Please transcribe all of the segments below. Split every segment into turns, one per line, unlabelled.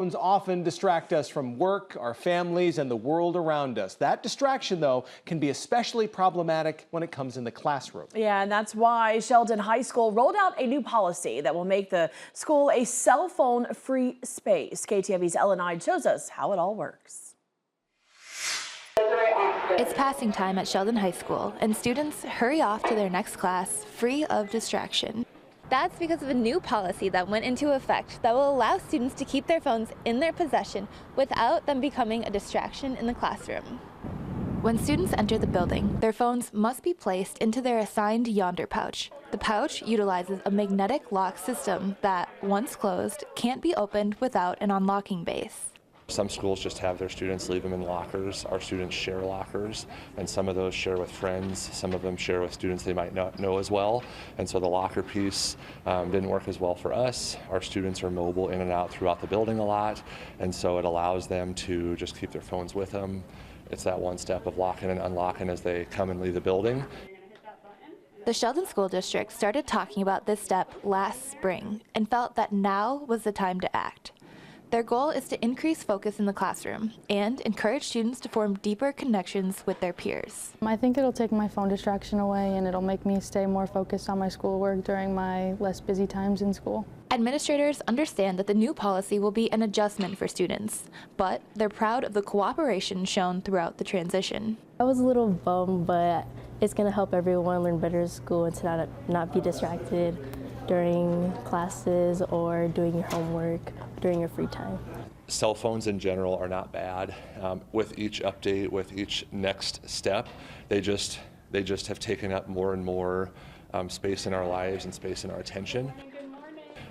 Phones often distract us from work, our families, and the world around us. That distraction, though, can be especially problematic when it comes in the classroom.
Yeah, and that's why Sheldon High School rolled out a new policy that will make the school a cell phone-free space. KTV's Ellen Ide shows us how it all works.
It's passing time at Sheldon High School, and students hurry off to their next class free of distraction. That's because of a new policy that went into effect that will allow students to keep their phones in their possession without them becoming a distraction in the classroom. When students enter the building, their phones must be placed into their assigned Yonder pouch. The pouch utilizes a magnetic lock system that, once closed, can't be opened without an unlocking base.
Some schools just have their students leave them in lockers. Our students share lockers, and some of those share with friends. Some of them share with students they might not know as well. And so the locker piece didn't work as well for us. Our students are mobile in and out throughout the building a lot, and so it allows them to just keep their phones with them. It's that one step of locking and unlocking as they come and leave the building.
The Sheldon School District started talking about this step last spring and felt that now was the time to act. Their goal is to increase focus in the classroom and encourage students to form deeper connections with their peers.
I think it'll take my phone distraction away, and it'll make me stay more focused on my schoolwork during my less busy times in school.
Administrators understand that the new policy will be an adjustment for students, but they're proud of the cooperation shown throughout the transition.
I was a little bummed, but it's going to help everyone learn better in school and to not be distracted during classes or doing your homework during your free time.
Cell phones in general are not bad. With each update, with each next step, they just have taken up more and more space in our lives and space in our attention.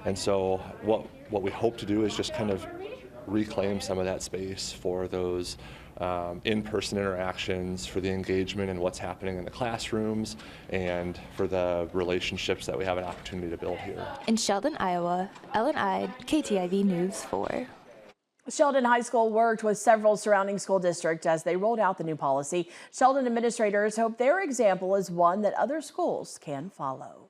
And so what we hope to do is just kind of reclaim some of that space for those in-person interactions, for the engagement and what's happening in the classrooms, and for the relationships that we have an opportunity to build here.
In Sheldon, Iowa, Ellen Ide, KTIV News 4.
Sheldon High School worked with several surrounding school districts as they rolled out the new policy. Sheldon administrators hope their example is one that other schools can follow.